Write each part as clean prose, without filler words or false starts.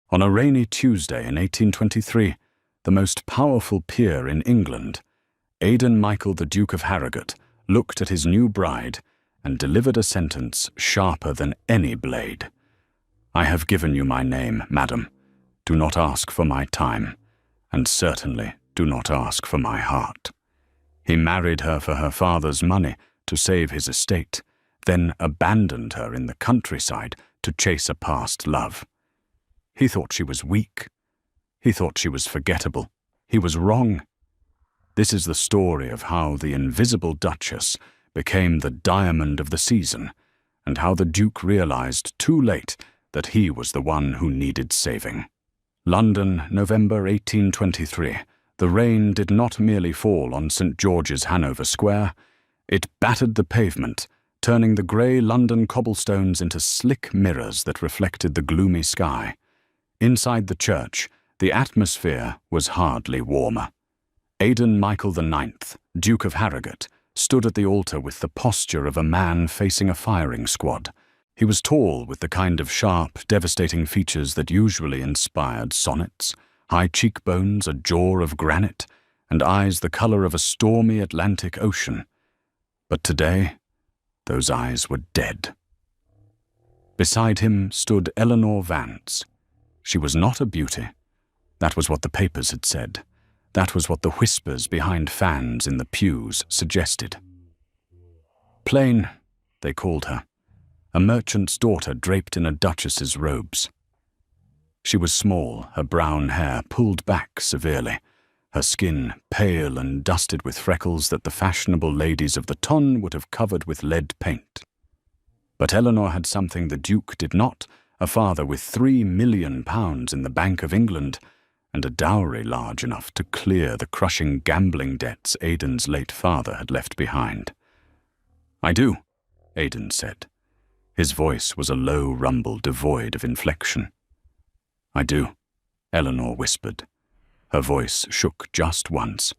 On a rainy Tuesday in 1823, the most powerful peer in England, Aidan Michael the Duke of Harrogate, looked at his new bride and delivered a sentence sharper than any blade. "I have given you my name, madam. Do not ask for my time, and certainly do not ask for my heart." He married her for her father's money to save his estate, then abandoned her in the countryside to chase a past love. He thought she was weak. He thought she was forgettable. He was wrong. This is the story of how the invisible Duchess became the diamond of the season, and how the Duke realized too late that he was the one who needed saving. London, November 1823. The rain did not merely fall on St. George's, Hanover Square. It battered the pavement, turning the grey London cobblestones into slick mirrors that reflected the gloomy sky. Inside the church, the atmosphere was hardly warmer. Aidan Michael IX, Duke of Harrogate, stood at the altar with the posture of a man facing a firing squad. He was tall, with the kind of sharp, devastating features that usually inspired sonnets, high cheekbones, a jaw of granite, and eyes the color of a stormy Atlantic Ocean. But today, those eyes were dead. Beside him stood Eleanor Vance. She was not a beauty. That was what the papers had said. That was what the whispers behind fans in the pews suggested. Plain, they called her. A merchant's daughter draped in a duchess's robes. She was small, her brown hair pulled back severely, her skin pale and dusted with freckles that the fashionable ladies of the ton would have covered with lead paint. But Eleanor had something the Duke did not, a father with £3 million in the Bank of England, and a dowry large enough to clear the crushing gambling debts Aidan's late father had left behind. "I do," Aidan said. His voice was a low rumble devoid of inflection. "I do," Eleanor whispered. Her voice shook just once.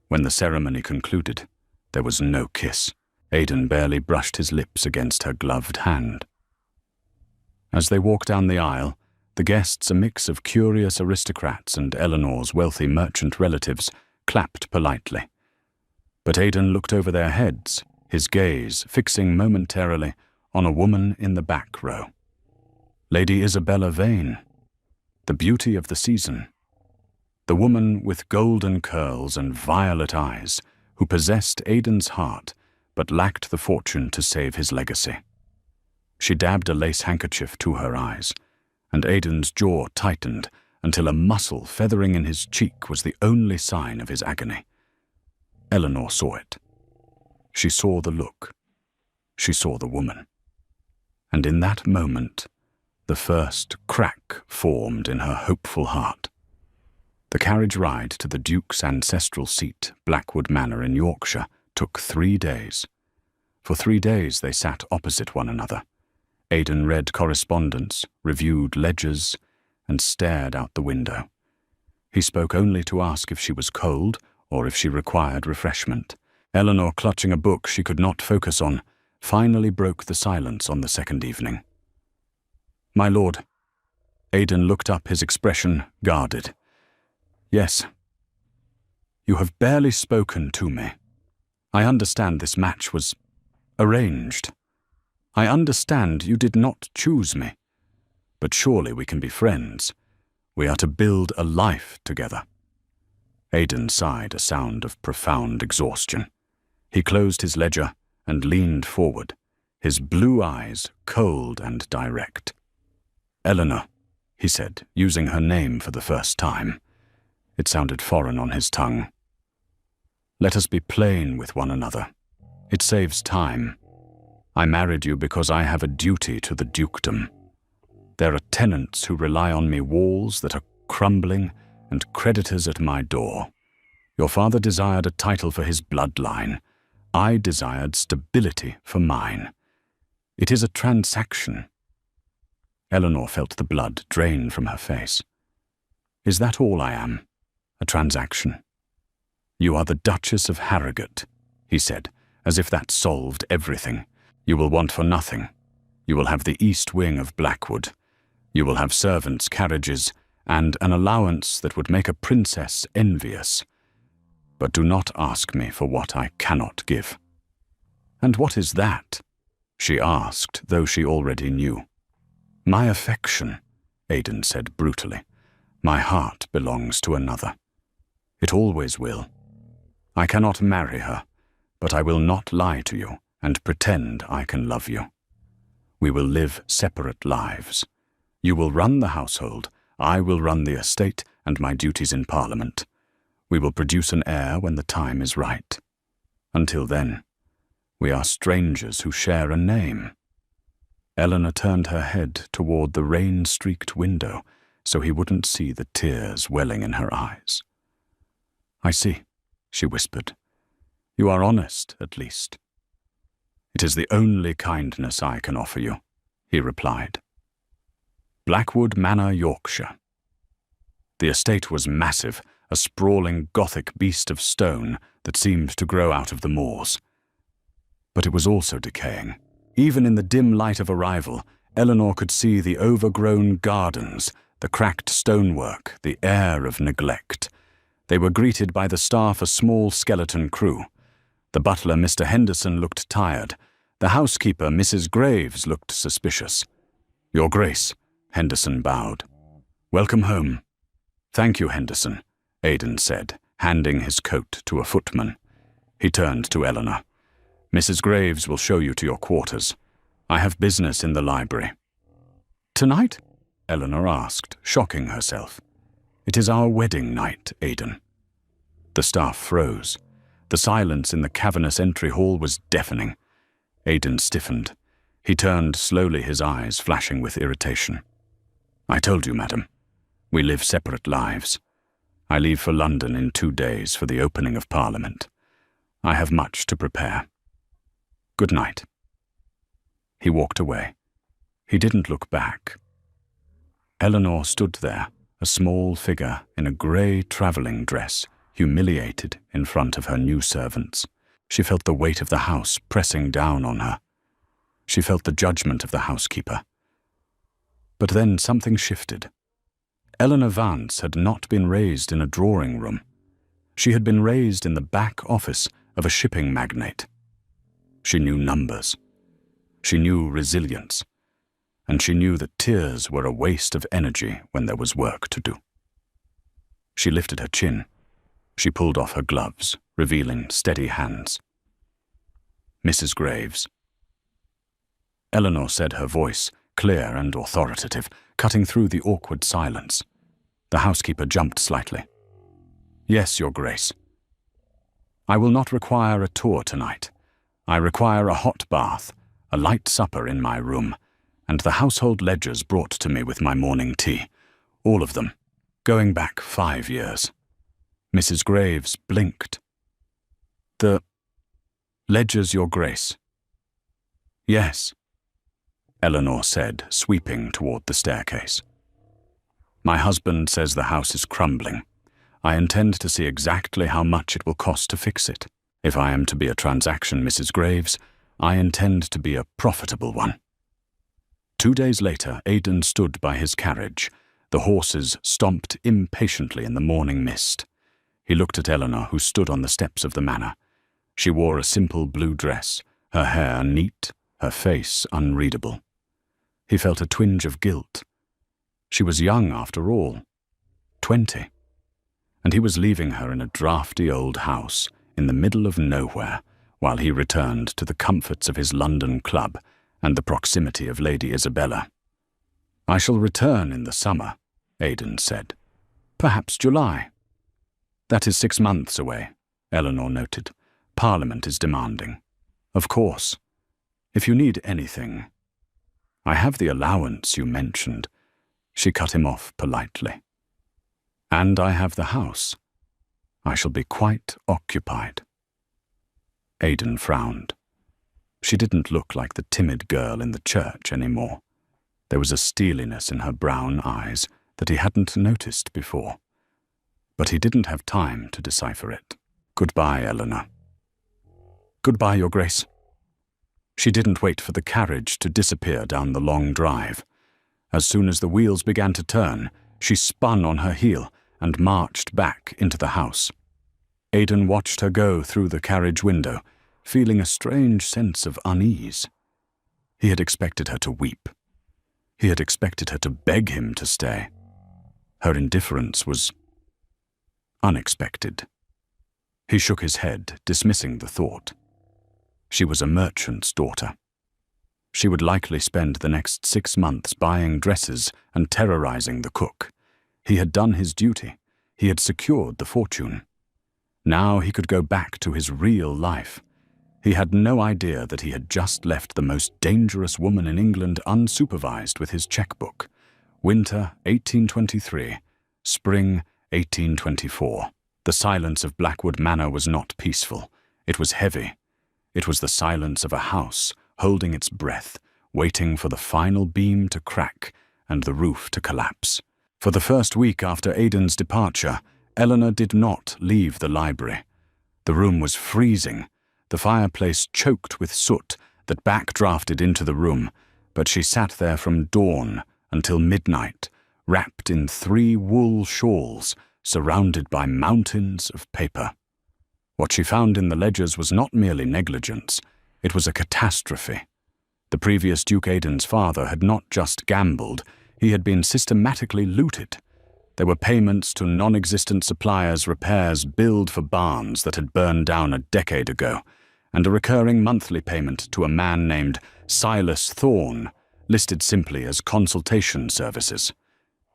When the ceremony concluded, there was no kiss. Aidan barely brushed his lips against her gloved hand. As they walked down the aisle, the guests, a mix of curious aristocrats and Eleanor's wealthy merchant relatives, clapped politely. But Aidan looked over their heads, his gaze fixing momentarily on a woman in the back row. Lady Isabella Vane, the beauty of the season. The woman with golden curls and violet eyes, who possessed Aidan's heart but lacked the fortune to save his legacy. She dabbed a lace handkerchief to her eyes, and Aidan's jaw tightened until a muscle feathering in his cheek was the only sign of his agony. Eleanor saw it. She saw the look. She saw the woman. And in that moment, the first crack formed in her hopeful heart. The carriage ride to the Duke's ancestral seat, Blackwood Manor in Yorkshire, took 3 days. For 3 days they sat opposite one another. Aidan read correspondence, reviewed ledgers, and stared out the window. He spoke only to ask if she was cold or if she required refreshment. Eleanor, clutching a book she could not focus on, finally broke the silence on the second evening. "My lord." Aidan looked up, his expression guarded. "Yes. You have barely spoken to me. I understand this match was arranged. I understand you did not choose me. But surely we can be friends. We are to build a life together." Aidan sighed, a sound of profound exhaustion. He closed his ledger and leaned forward, his blue eyes cold and direct. "Eleanor," he said, using her name for the first time. It sounded foreign on his tongue. "Let us be plain with one another. It saves time. I married you because I have a duty to the dukedom. There are tenants who rely on me, walls that are crumbling, and creditors at my door. Your father desired a title for his bloodline. I desired stability for mine. It is a transaction." Eleanor felt the blood drain from her face. "Is that all I am? A transaction?" "You are the Duchess of Harrogate," he said, as if that solved everything. "You will want for nothing. You will have the east wing of Blackwood. You will have servants' carriages and an allowance that would make a princess envious. But do not ask me for what I cannot give." "And what is that?" she asked, though she already knew. "My affection," Aidan said brutally. "My heart belongs to another. It always will. I cannot marry her, but I will not lie to you and pretend I can love you. We will live separate lives. You will run the household, I will run the estate and my duties in Parliament. We will produce an heir when the time is right. Until then, we are strangers who share a name." Eleanor turned her head toward the rain-streaked window so he wouldn't see the tears welling in her eyes. "I see," she whispered. "You are honest, at least." "It is the only kindness I can offer you," he replied. Blackwood Manor, Yorkshire. The estate was massive, a sprawling Gothic beast of stone that seemed to grow out of the moors. But it was also decaying. Even in the dim light of arrival, Eleanor could see the overgrown gardens, the cracked stonework, the air of neglect. They were greeted by the staff, a small skeleton crew. The butler, Mr. Henderson, looked tired. The housekeeper, Mrs. Graves, looked suspicious. "Your Grace," Henderson bowed. "Welcome home." "Thank you, Henderson," Aidan said, handing his coat to a footman. He turned to Eleanor. "Mrs. Graves will show you to your quarters. I have business in the library." "Tonight?" Eleanor asked, shocking herself. "It is our wedding night, Aidan." The staff froze. The silence in the cavernous entry hall was deafening. Aidan stiffened. He turned slowly, his eyes flashing with irritation. "I told you, madam. We live separate lives. I leave for London in 2 days for the opening of Parliament. I have much to prepare. Good night." He walked away. He didn't look back. Eleanor stood there, a small figure in a grey travelling dress, humiliated in front of her new servants. She felt the weight of the house pressing down on her. She felt the judgment of the housekeeper. But then something shifted. Eleanor Vance had not been raised in a drawing room. She had been raised in the back office of a shipping magnate. She knew numbers. She knew resilience. And she knew that tears were a waste of energy when there was work to do. She lifted her chin. She pulled off her gloves, revealing steady hands. "Mrs. Graves." Eleanor said, her voice clear and authoritative, cutting through the awkward silence. The housekeeper jumped slightly. "Yes, Your Grace. I will not require a tour tonight. I require a hot bath, a light supper in my room, and the household ledgers brought to me with my morning tea. All of them, going back 5 years." Mrs. Graves blinked. "The ledgers, Your Grace." "Yes," Eleanor said, sweeping toward the staircase. "My husband says the house is crumbling. I intend to see exactly how much it will cost to fix it. If I am to be a transaction, Mrs. Graves, I intend to be a profitable one." 2 days later, Aidan stood by his carriage. The horses stomped impatiently in the morning mist. He looked at Eleanor, who stood on the steps of the manor. She wore a simple blue dress, her hair neat, her face unreadable. He felt a twinge of guilt. She was young after all, 20. And he was leaving her in a drafty old house in the middle of nowhere while he returned to the comforts of his London club and the proximity of Lady Isabella. "I shall return in the summer," Aidan said. "Perhaps July." "That is 6 months away," Eleanor noted. "Parliament is demanding." "Of course. If you need anything—" "I have the allowance you mentioned," she cut him off politely. "And I have the house. I shall be quite occupied." Aidan frowned. She didn't look like the timid girl in the church anymore. There was a steeliness in her brown eyes that he hadn't noticed before. But he didn't have time to decipher it. "Goodbye, Eleanor." "Goodbye, Your Grace." She didn't wait for the carriage to disappear down the long drive. As soon as the wheels began to turn, she spun on her heel and marched back into the house. Aidan watched her go through the carriage window, feeling a strange sense of unease. He had expected her to weep. He had expected her to beg him to stay. Her indifference was unexpected. He shook his head, dismissing the thought. She was a merchant's daughter. She would likely spend the next 6 months buying dresses and terrorizing the cook. He had done his duty. He had secured the fortune. Now he could go back to his real life. He had no idea that he had just left the most dangerous woman in England unsupervised with his checkbook. Winter 1823, spring 1824. The silence of Blackwood Manor was not peaceful. It was heavy. It was the silence of a house holding its breath, waiting for the final beam to crack and the roof to collapse. For the first week after Aidan's departure, Eleanor did not leave the library. The room was freezing, the fireplace choked with soot that backdrafted into the room, but she sat there from dawn until midnight, wrapped in 3 wool shawls, surrounded by mountains of paper. What she found in the ledgers was not merely negligence, it was a catastrophe. The previous Duke Aidan's father had not just gambled, he had been systematically looted. There were payments to non-existent suppliers' repairs billed for barns that had burned down a decade ago, and a recurring monthly payment to a man named Silas Thorne, listed simply as consultation services.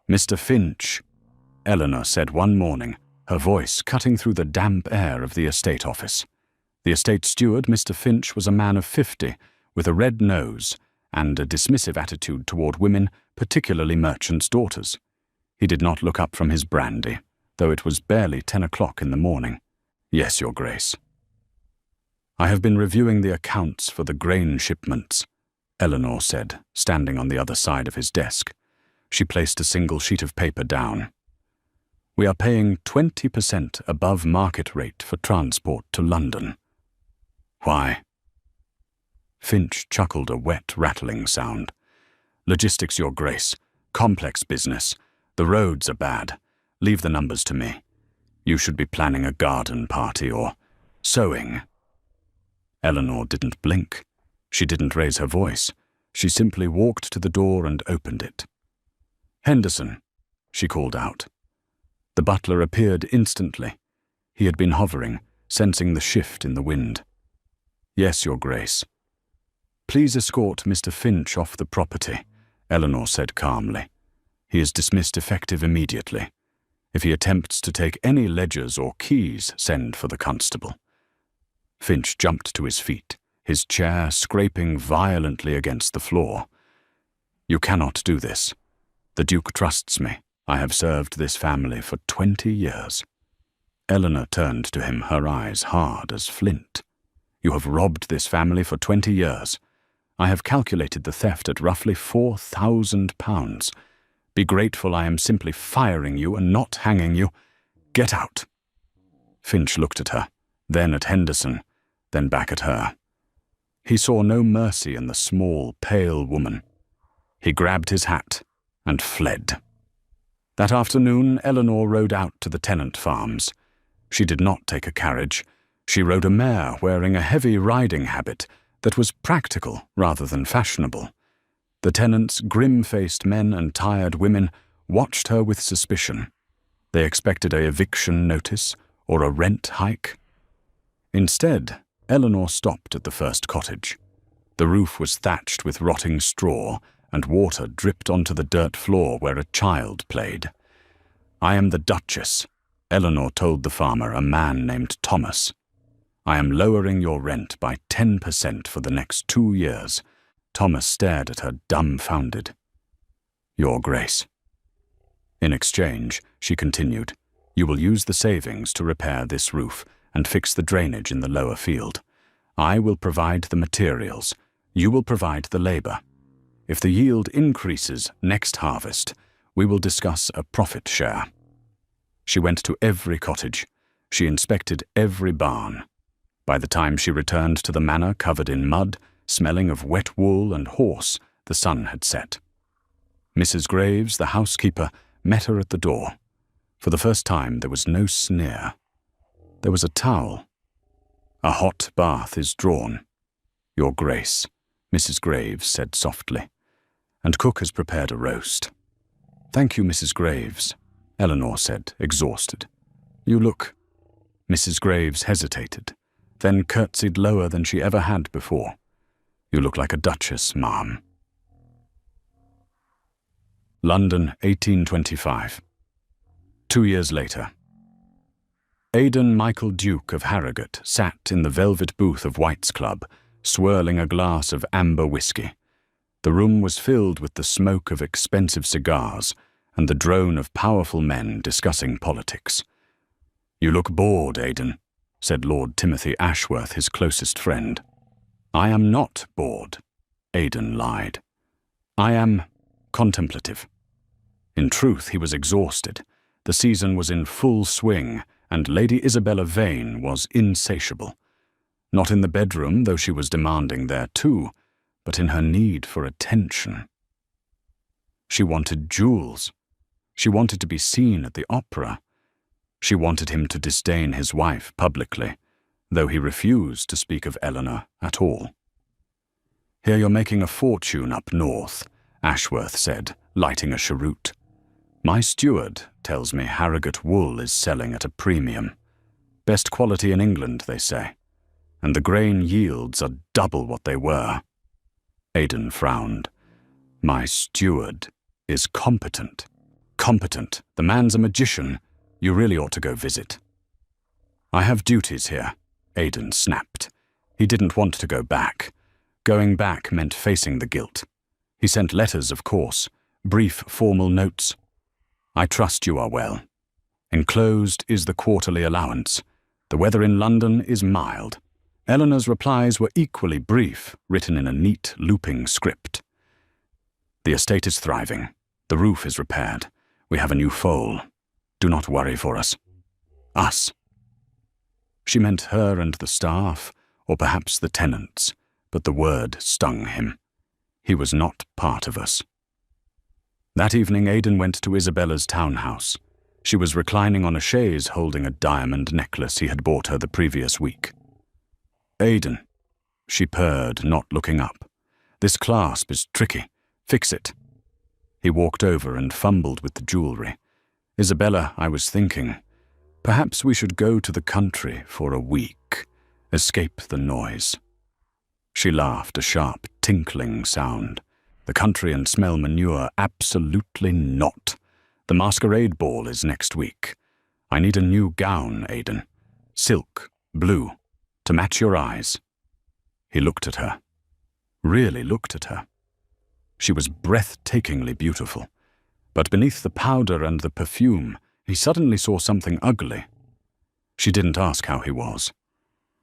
"Mr. Finch," Eleanor said one morning, her voice cutting through the damp air of the estate office. The estate steward, Mr. Finch, was a man of 50, with a red nose and a dismissive attitude toward women, particularly merchants' daughters. He did not look up from his brandy, though it was barely 10 o'clock in the morning. "Yes, Your Grace." "I have been reviewing the accounts for the grain shipments," Eleanor said, standing on the other side of his desk. She placed a single sheet of paper down. "We are paying 20% above market rate for transport to London." "Why?" Finch chuckled a wet, rattling sound. "Logistics, Your Grace. Complex business. The roads are bad. Leave the numbers to me. You should be planning a garden party or sewing." Eleanor didn't blink. She didn't raise her voice. She simply walked to the door and opened it. "Henderson," she called out. The butler appeared instantly. He had been hovering, sensing the shift in the wind. "Yes, Your Grace." "Please escort Mr. Finch off the property," Eleanor said calmly. "He is dismissed effective immediately. If he attempts to take any ledgers or keys, send for the constable." Finch jumped to his feet, his chair scraping violently against the floor. "You cannot do this. The Duke trusts me. I have served this family for 20 years. Eleanor turned to him, her eyes hard as flint. "You have robbed this family for 20 years. I have calculated the theft at roughly £4,000. Be grateful I am simply firing you and not hanging you. Get out." Finch looked at her, then at Henderson, then back at her. He saw no mercy in the small, pale woman. He grabbed his hat and fled. That afternoon, Eleanor rode out to the tenant farms. She did not take a carriage. She rode a mare wearing a heavy riding habit that was practical rather than fashionable. The tenants, grim-faced men and tired women, watched her with suspicion. They expected a eviction notice or a rent hike. Instead, Eleanor stopped at the first cottage. The roof was thatched with rotting straw, and water dripped onto the dirt floor where a child played. "I am the Duchess," Eleanor told the farmer, a man named Thomas. "I am lowering your rent by 10% for the next 2 years. Thomas stared at her dumbfounded. "Your Grace." In exchange, she continued, "you will use the savings to repair this roof and fix the drainage in the lower field. I will provide the materials. You will provide the labor. If the yield increases next harvest, we will discuss a profit share." She went to every cottage. She inspected every barn. By the time she returned to the manor covered in mud, smelling of wet wool and horse, the sun had set. Mrs. Graves, the housekeeper, met her at the door. For the first time there was no sneer. There was a towel. "A hot bath is drawn, Your Grace," Mrs. Graves said softly, "and cook has prepared a roast." "Thank you, Mrs. Graves," Eleanor said, exhausted. "You look—" Mrs. Graves hesitated, then curtsied lower than she ever had before. "You look like a duchess, ma'am." London, 1825. 2 years later. Aidan Michael Duke of Harrogate sat in the velvet booth of White's Club, swirling a glass of amber whiskey. The room was filled with the smoke of expensive cigars and the drone of powerful men discussing politics. "You look bored, Aidan," said Lord Timothy Ashworth, his closest friend. "I am not bored," Aidan lied. "I am contemplative." In truth, he was exhausted. The season was in full swing, and Lady Isabella Vane was insatiable. Not in the bedroom, though she was demanding there too, but in her need for attention. She wanted jewels. She wanted to be seen at the opera. She wanted him to disdain his wife publicly, though he refused to speak of Eleanor at all. "Here you're making a fortune up north," Ashworth said, lighting a cheroot. "My steward tells me Harrogate wool is selling at a premium. Best quality in England, they say, and the grain yields are double what they were." Aidan frowned. "My steward is competent." "Competent? The man's a magician. You really ought to go visit." "I have duties here," Aidan snapped. He didn't want to go back. Going back meant facing the guilt. He sent letters, of course, brief formal notes. "I trust you are well. Enclosed is the quarterly allowance. The weather in London is mild." Eleanor's replies were equally brief, written in a neat, looping script. "The estate is thriving. The roof is repaired. We have a new foal. Do not worry for us." Us. She meant her and the staff, or perhaps the tenants, but the word stung him. He was not part of us. That evening Aidan went to Isabella's townhouse. She was reclining on a chaise holding a diamond necklace he had bought her the previous week. "Aidan," she purred, not looking up. "This clasp is tricky. Fix it." He walked over and fumbled with the jewelry. "Isabella, I was thinking, perhaps we should go to the country for a week. Escape the noise." She laughed, a sharp, tinkling sound. "The country and smell manure? Absolutely not. The masquerade ball is next week. I need a new gown, Aidan. Silk, blue, to match your eyes." He looked at her. Really looked at her. She was breathtakingly beautiful. But beneath the powder and the perfume, he suddenly saw something ugly. She didn't ask how he was.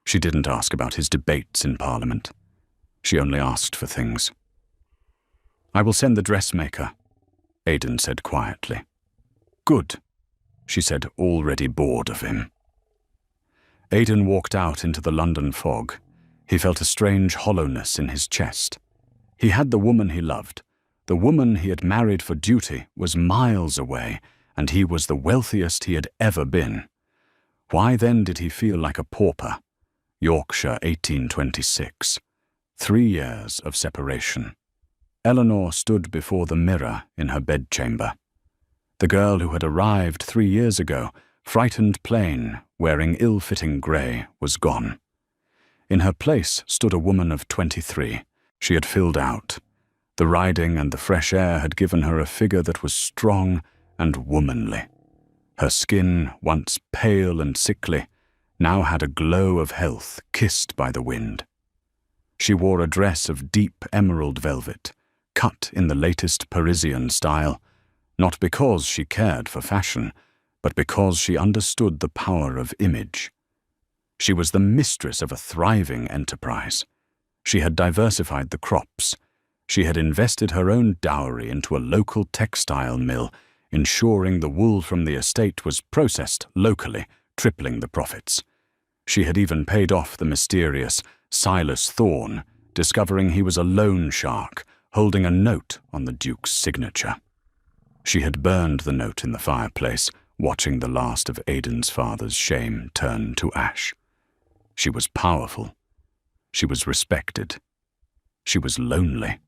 She didn't ask about his debates in Parliament. She only asked for things. "I will send the dressmaker," Aidan said quietly. "Good," she said, already bored of him. Aidan walked out into the London fog. He felt a strange hollowness in his chest. He had the woman he loved. The woman he had married for duty was miles away, and he was the wealthiest he had ever been. Why then did he feel like a pauper? Yorkshire, 1826. 3 years of separation. Eleanor stood before the mirror in her bedchamber. The girl who had arrived 3 years ago, frightened plain, wearing ill-fitting grey, was gone. In her place stood a woman of 23. She had filled out. The riding and the fresh air had given her a figure that was strong and womanly. Her skin, once pale and sickly, now had a glow of health kissed by the wind. She wore a dress of deep emerald velvet, cut in the latest Parisian style, not because she cared for fashion, but because she understood the power of image. She was the mistress of a thriving enterprise. She had diversified the crops. She had invested her own dowry into a local textile mill, ensuring the wool from the estate was processed locally, tripling the profits. She had even paid off the mysterious Silas Thorne, discovering he was a loan shark, holding a note on the Duke's signature. She had burned the note in the fireplace, watching the last of Aidan's father's shame turn to ash. She was powerful. She was respected. She was lonely.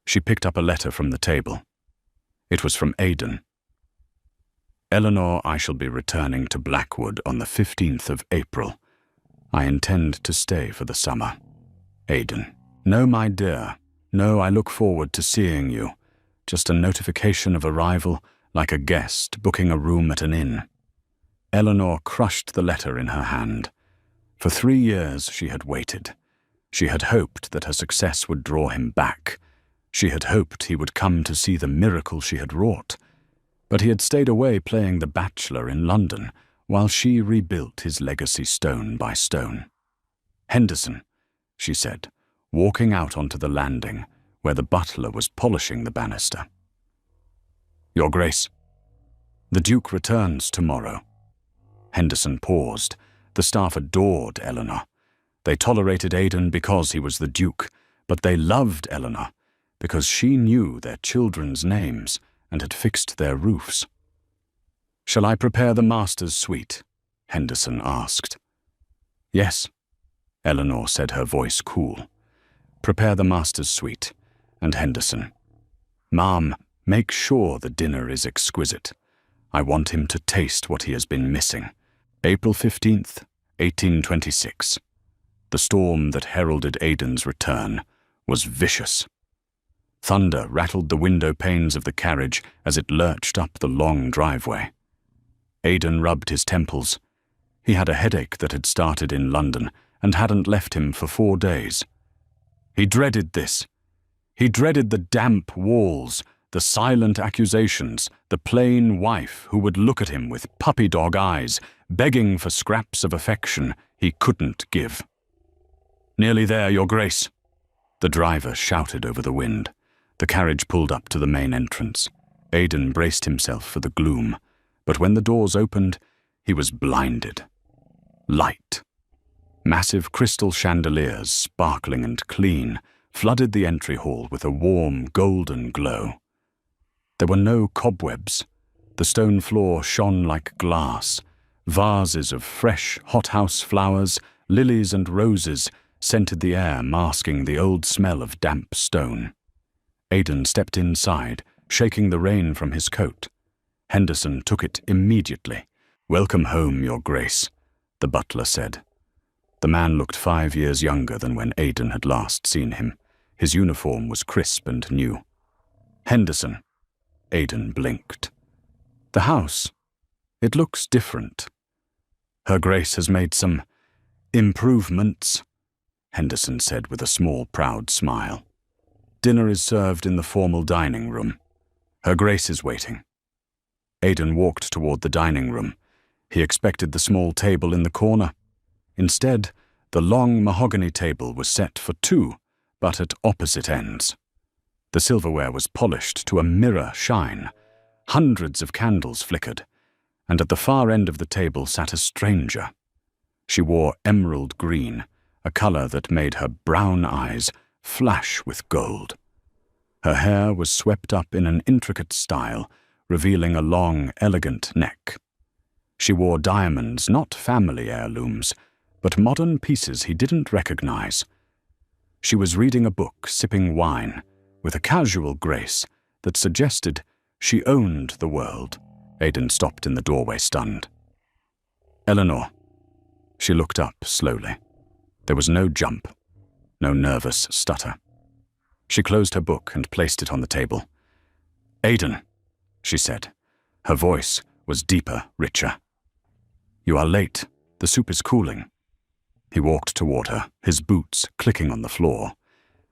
She picked up a letter from the table. It was from Aidan. "Eleanor, I shall be returning to Blackwood on the 15th of April. I intend to stay for the summer. Aidan." "No, my dear. No, I look forward to seeing you. Just a notification of arrival, like a guest booking a room at an inn." Eleanor crushed the letter in her hand. For 3 years she had waited. She had hoped that her success would draw him back. She had hoped he would come to see the miracle she had wrought. But he had stayed away playing the bachelor in London, while she rebuilt his legacy stone by stone. "Henderson," she said, walking out onto the landing, where the butler was polishing the banister. "Your Grace, the Duke returns tomorrow." Henderson paused. The staff adored Eleanor. They tolerated Aidan because he was the Duke, but they loved Eleanor because she knew their children's names and had fixed their roofs. "Shall I prepare the master's suite?" Henderson asked. "Yes," Eleanor said, her voice cool. "Prepare the master's suite. And Henderson, Ma'am, make sure the dinner is exquisite. I want him to taste what he has been missing." April 15th, 1826. The storm that heralded Aidan's return was vicious. Thunder rattled the window panes of the carriage as it lurched up the long driveway. Aidan rubbed his temples. He had a headache that had started in London and hadn't left him for 4 days. He dreaded this. He dreaded the damp walls, the silent accusations, the plain wife who would look at him with puppy-dog eyes, begging for scraps of affection he couldn't give. "Nearly there, Your Grace," the driver shouted over the wind. The carriage pulled up to the main entrance. Aidan braced himself for the gloom, but when the doors opened, he was blinded. Light. Massive crystal chandeliers, sparkling and clean, flooded the entry hall with a warm, golden glow. There were no cobwebs. The stone floor shone like glass. Vases of fresh hothouse flowers, lilies and roses scented the air, masking the old smell of damp stone. Aidan stepped inside, shaking the rain from his coat. Henderson took it immediately. "Welcome home, Your Grace," the butler said. The man looked 5 years younger than when Aidan had last seen him. His uniform was crisp and new. "Henderson," Aidan blinked. "The house, it looks different." "Her Grace has made some improvements," Henderson said with a small, proud smile. "Dinner is served in the formal dining room. Her Grace is waiting." Aidan walked toward the dining room. He expected the small table in the corner. Instead, the long mahogany table was set for 2, but at opposite ends. The silverware was polished to a mirror shine. Hundreds of candles flickered, and at the far end of the table sat a stranger. She wore emerald green, a color that made her brown eyes flash with gold. Her hair was swept up in an intricate style, revealing a long, elegant neck. She wore diamonds, not family heirlooms, but modern pieces he didn't recognize. She was reading a book, sipping wine, with a casual grace that suggested she owned the world. Aidan stopped in the doorway, stunned. "Eleanor." She looked up slowly. There was no jump, no nervous stutter. She closed her book and placed it on the table. "Aidan," she said. Her voice was deeper, richer. "You are late. The soup is cooling." He walked toward her, his boots clicking on the floor.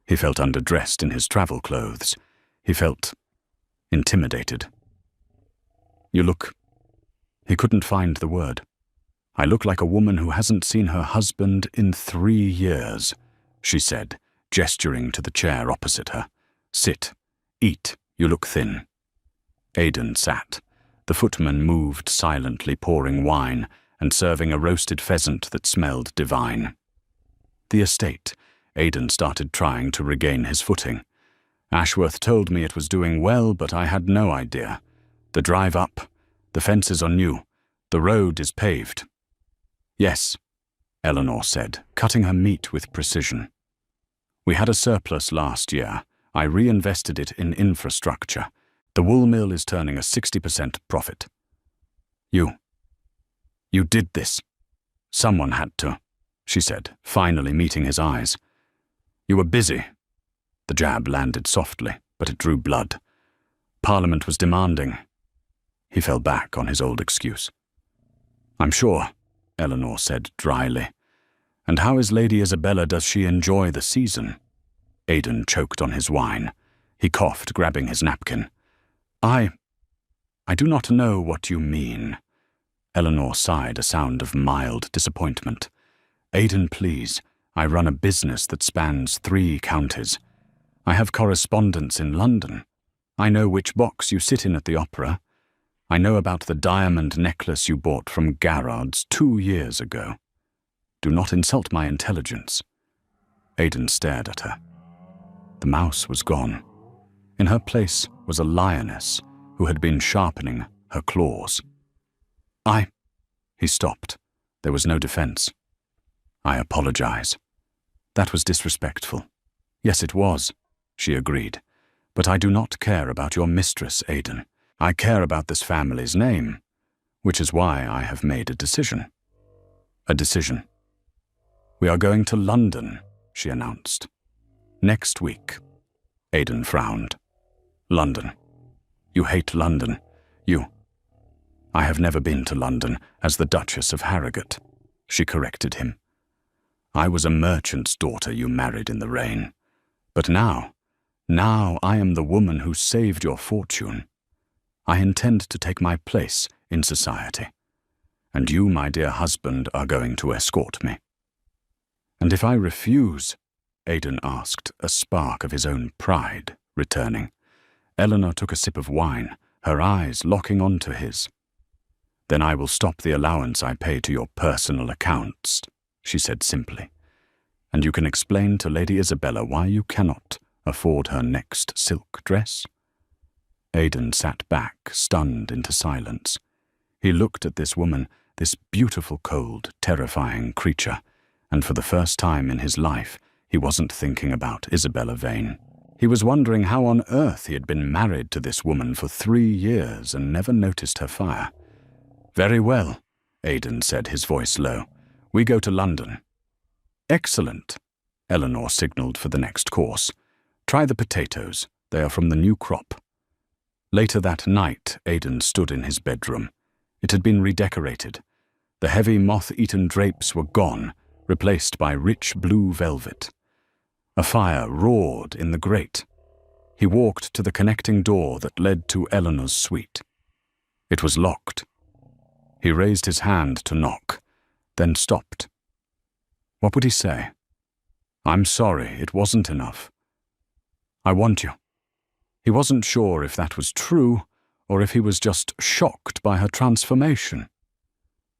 He felt underdressed in his travel clothes. He felt intimidated. "You look..." He couldn't find the word. "I look like a woman who hasn't seen her husband in 3 years, she said, gesturing to the chair opposite her. "Sit. Eat. You look thin." Aidan sat. The footman moved silently, pouring wine and serving a roasted pheasant that smelled divine. The estate, Aidan started trying to regain his footing. Ashworth told me it was doing well, but I had no idea. The drive up. The fences are new. The road is paved. Yes, Eleanor said, cutting her meat with precision. We had a surplus last year. I reinvested it in infrastructure. The wool mill is turning a 60% profit. You did this. Someone had to, she said, finally meeting his eyes. You were busy. The jab landed softly, but it drew blood. Parliament was demanding. He fell back on his old excuse. I'm sure, Eleanor said dryly. And how is Lady Isabella? Does she enjoy the season? Aidan choked on his wine. He coughed, grabbing his napkin. I do not know what you mean. Eleanor sighed, a sound of mild disappointment. Aidan, please, I run a business that spans 3 counties. I have correspondents in London. I know which box you sit in at the opera. I know about the diamond necklace you bought from Garrard's 2 years ago. Do not insult my intelligence. Aidan stared at her. The mouse was gone. In her place was a lioness who had been sharpening her claws. He stopped. There was no defense. I apologize. That was disrespectful. Yes, it was, she agreed. But I do not care about your mistress, Aidan. I care about this family's name, which is why I have made a decision. A decision. We are going to London, she announced. Next week. Aidan frowned. London. You hate London. I have never been to London as the Duchess of Harrogate, she corrected him. I was a merchant's daughter you married in the rain. But now I am the woman who saved your fortune. I intend to take my place in society. And you, my dear husband, are going to escort me. And if I refuse? Aidan asked, a spark of his own pride returning. Eleanor took a sip of wine, her eyes locking onto his. Then I will stop the allowance I pay to your personal accounts, she said simply. And you can explain to Lady Isabella why you cannot afford her next silk dress? Aidan sat back, stunned into silence. He looked at this woman, this beautiful, cold, terrifying creature, and for the first time in his life, he wasn't thinking about Isabella Vane. He was wondering how on earth he had been married to this woman for 3 years and never noticed her fire. Very well, Aidan said, his voice low. We go to London. Excellent, Eleanor signalled for the next course. Try the potatoes. They are from the new crop. Later that night, Aidan stood in his bedroom. It had been redecorated. The heavy moth-eaten drapes were gone, replaced by rich blue velvet. A fire roared in the grate. He walked to the connecting door that led to Eleanor's suite. It was locked. He raised his hand to knock, then stopped. What would he say? I'm sorry, it wasn't enough. I want you. He wasn't sure if that was true, or if he was just shocked by her transformation.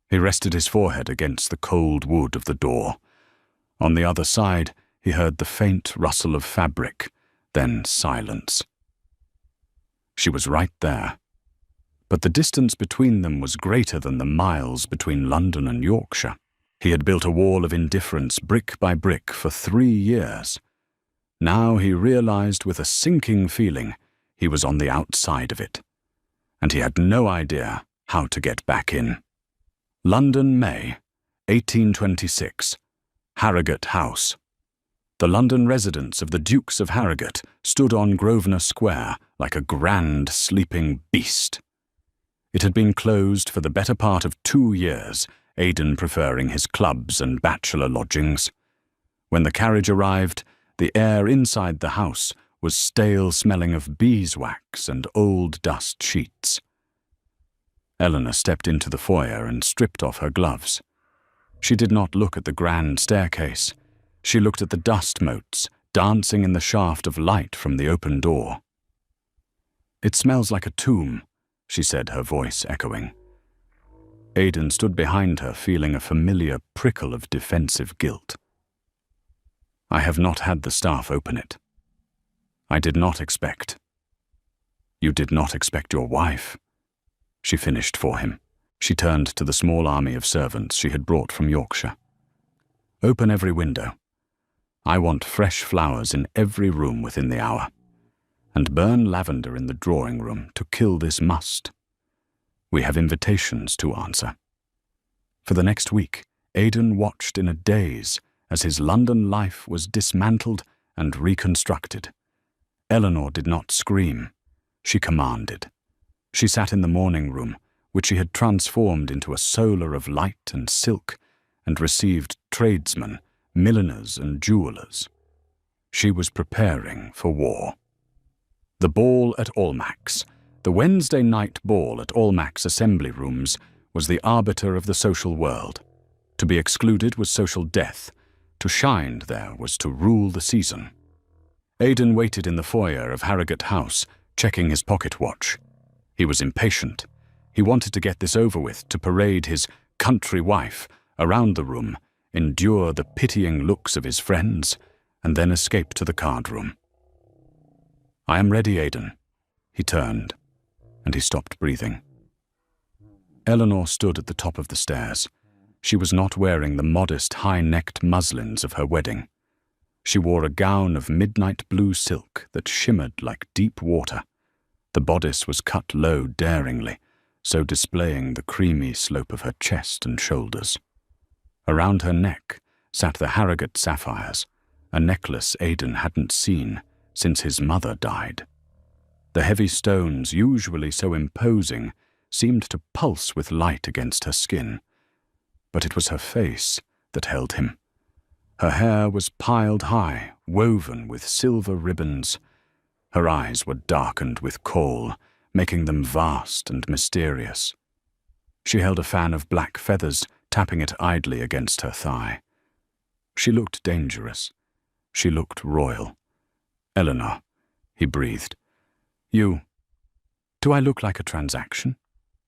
He rested his forehead against the cold wood of the door. On the other side, he heard the faint rustle of fabric, then silence. She was right there. But the distance between them was greater than the miles between London and Yorkshire. He had built a wall of indifference brick by brick for 3 years. Now he realized with a sinking feeling he was on the outside of it, and he had no idea how to get back in. London, May, 1826. Harrogate House. The London residence of the Dukes of Harrogate stood on Grosvenor Square like a grand sleeping beast. It had been closed for the better part of 2 years, Aidan preferring his clubs and bachelor lodgings. When the carriage arrived, the air inside the house was stale smelling of beeswax and old dust sheets. Eleanor stepped into the foyer and stripped off her gloves. She did not look at the grand staircase. She looked at the dust motes dancing in the shaft of light from the open door. It smells like a tomb, she said, her voice echoing. Aidan stood behind her, feeling a familiar prickle of defensive guilt. I have not had the staff open it. I did not expect. You did not expect your wife, she finished for him. She turned to the small army of servants she had brought from Yorkshire. Open every window. I want fresh flowers in every room within the hour. And burn lavender in the drawing room to kill this must. We have invitations to answer. For the next week, Aidan watched in a daze as his London life was dismantled and reconstructed. Eleanor did not scream. She commanded. She sat in the morning room, which she had transformed into a solar of light and silk, and received tradesmen, milliners, and jewellers. She was preparing for war. The ball at Almack's, the Wednesday night ball at Almack's assembly rooms, was the arbiter of the social world. To be excluded was social death. To shine there was to rule the season. Aidan waited in the foyer of Harrogate House, checking his pocket watch. He was impatient. He wanted to get this over with, to parade his country wife around the room, endure the pitying looks of his friends, and then escape to the card room. I am ready, Aidan. He turned, and he stopped breathing. Eleanor stood at the top of the stairs. She was not wearing the modest, high-necked muslins of her wedding. She wore a gown of midnight blue silk that shimmered like deep water. The bodice was cut low daringly, so displaying the creamy slope of her chest and shoulders. Around her neck sat the Harrogate sapphires, a necklace Aidan hadn't seen since his mother died. The heavy stones, usually so imposing, seemed to pulse with light against her skin. But it was her face that held him. Her hair was piled high, woven with silver ribbons. Her eyes were darkened with kohl, making them vast and mysterious. She held a fan of black feathers, tapping it idly against her thigh. She looked dangerous. She looked royal. Eleanor, he breathed. Do I look like a transaction?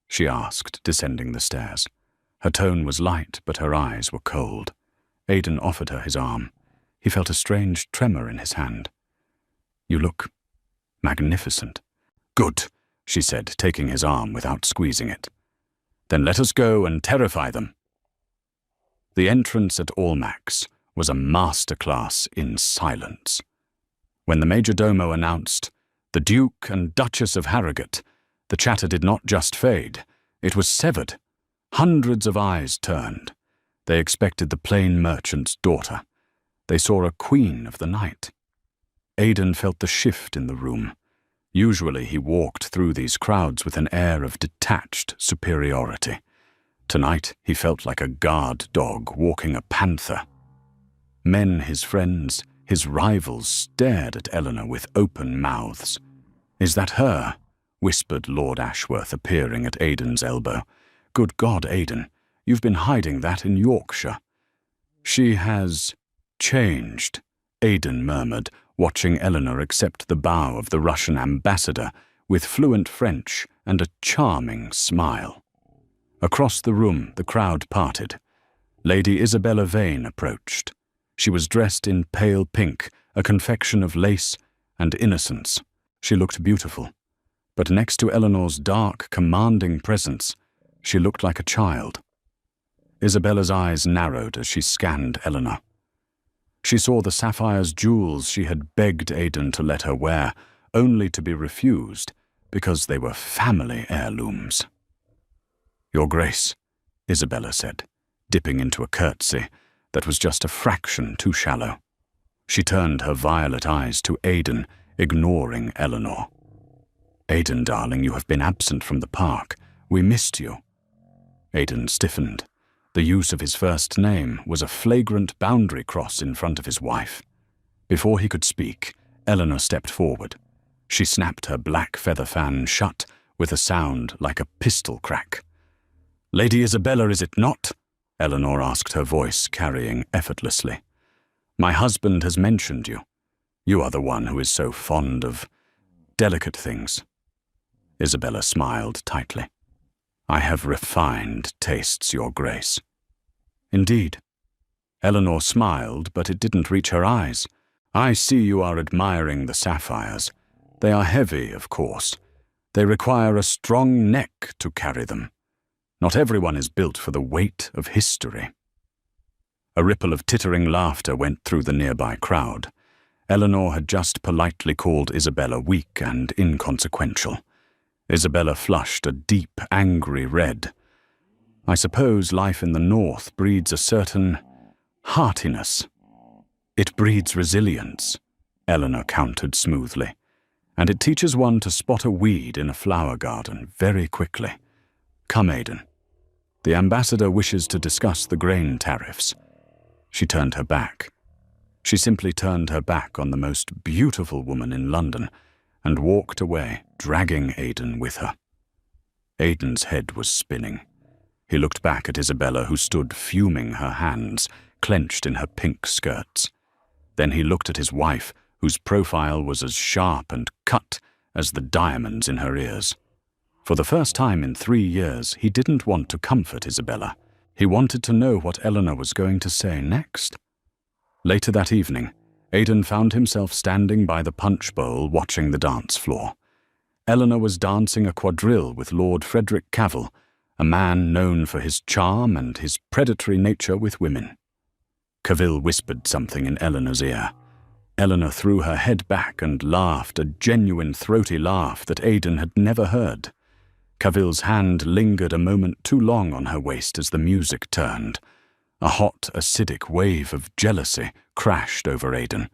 She asked, descending the stairs. Her tone was light, but her eyes were cold. Aidan offered her his arm. He felt a strange tremor in his hand. You look magnificent. Good, she said, taking his arm without squeezing it. Then let us go and terrify them. The entrance at Almack's was a masterclass in silence. When the majordomo announced, "The Duke and Duchess of Harrogate," the chatter did not just fade, it was severed. Hundreds of eyes turned. They expected the plain merchant's daughter. They saw a queen of the night. Aidan felt the shift in the room. Usually he walked through these crowds with an air of detached superiority. Tonight he felt like a guard dog walking a panther. Men, his friends, his rivals, stared at Eleanor with open mouths. "Is that her?" whispered Lord Ashworth, appearing at Aidan's elbow. "Good God, Aidan, you've been hiding that in Yorkshire." "She has changed," Aidan murmured, watching Eleanor accept the bow of the Russian ambassador with fluent French and a charming smile. Across the room, the crowd parted. Lady Isabella Vane approached. She was dressed in pale pink, a confection of lace and innocence. She looked beautiful, but next to Eleanor's dark, commanding presence, she looked like a child. Isabella's eyes narrowed as she scanned Eleanor. She saw the sapphire's jewels she had begged Aidan to let her wear, only to be refused because they were family heirlooms. "Your Grace," Isabella said, dipping into a curtsy that was just a fraction too shallow. She turned her violet eyes to Aidan, ignoring Eleanor. "Aidan, darling, you have been absent from the park. We missed you." Aidan stiffened. The use of his first name was a flagrant boundary cross in front of his wife. Before he could speak, Eleanor stepped forward. She snapped her black feather fan shut with a sound like a pistol crack. "Lady Isabella, is it not?" Eleanor asked, her voice carrying effortlessly. "My husband has mentioned you. You are the one who is so fond of delicate things." Isabella smiled tightly. "I have refined tastes, Your Grace." "Indeed." Eleanor smiled, but it didn't reach her eyes. "I see you are admiring the sapphires. They are heavy, of course. They require a strong neck to carry them. Not everyone is built for the weight of history." A ripple of tittering laughter went through the nearby crowd. Eleanor had just politely called Isabella weak and inconsequential. Isabella flushed a deep, angry red. "I suppose life in the North breeds a certain heartiness." "It breeds resilience," Eleanor countered smoothly. "And it teaches one to spot a weed in a flower garden very quickly. Come, Aidan. The ambassador wishes to discuss the grain tariffs." She turned her back. She simply turned her back on the most beautiful woman in London and walked away, dragging Aidan with her. Aidan's head was spinning. He looked back at Isabella, who stood fuming, her hands clenched in her pink skirts. Then he looked at his wife, whose profile was as sharp and cut as the diamonds in her ears. For the first time in 3 years, he didn't want to comfort Isabella. He wanted to know what Eleanor was going to say next. Later that evening, Aidan found himself standing by the punch bowl watching the dance floor. Eleanor was dancing a quadrille with Lord Frederick Cavil, a man known for his charm and his predatory nature with women. Cavil whispered something in Eleanor's ear. Eleanor threw her head back and laughed, a genuine throaty laugh that Aidan had never heard. Cavil's hand lingered a moment too long on her waist as the music turned. A hot, acidic wave of jealousy crashed over Aidan.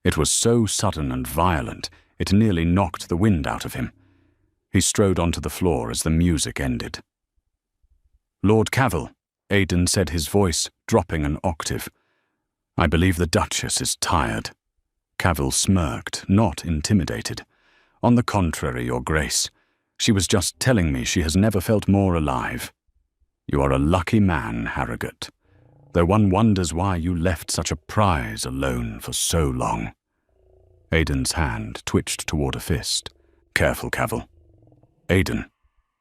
It was so sudden and violent, it nearly knocked the wind out of him. He strode onto the floor as the music ended. "Lord Cavil," Aidan said, his voice dropping an octave. "I believe the Duchess is tired." Cavil smirked, not intimidated. "On the contrary, Your Grace. She was just telling me she has never felt more alive." "You are a lucky man, Harrogate. Though one wonders why you left such a prize alone for so long." Aidan's hand twitched toward a fist. "Careful, Cavil." "Aidan,"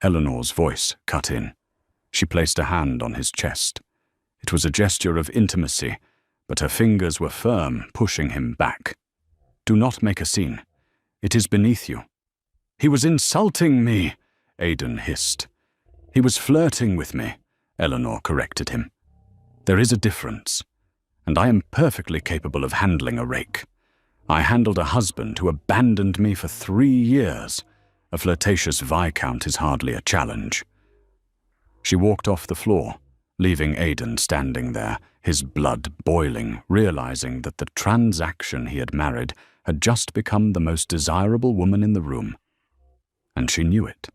Eleanor's voice cut in. She placed a hand on his chest. It was a gesture of intimacy, but her fingers were firm, pushing him back. "Do not make a scene. It is beneath you." "He was insulting me," Aidan hissed. "He was flirting with me," Eleanor corrected him. "There is a difference, and I am perfectly capable of handling a rake. I handled a husband who abandoned me for 3 years. A flirtatious viscount is hardly a challenge." She walked off the floor, leaving Aidan standing there, his blood boiling, realizing that the transaction he had married had just become the most desirable woman in the room. And she knew it.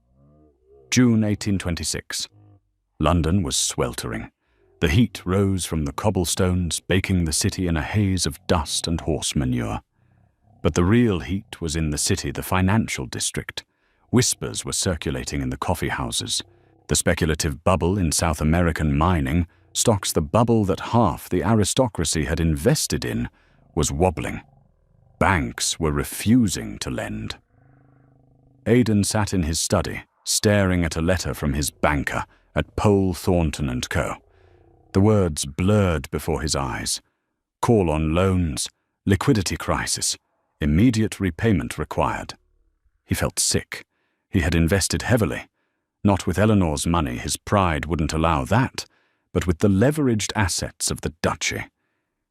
June 1826. London was sweltering. The heat rose from the cobblestones, baking the city in a haze of dust and horse manure. But the real heat was in the city, the financial district. Whispers were circulating in the coffee houses. The speculative bubble in South American mining, stocks the bubble that half the aristocracy had invested in, was wobbling. Banks were refusing to lend. Aidan sat in his study, staring at a letter from his banker at Pole, Thornton and Co. The words blurred before his eyes. Call on loans, liquidity crisis, immediate repayment required. He felt sick. He had invested heavily. Not with Eleanor's money, his pride wouldn't allow that, but with the leveraged assets of the duchy.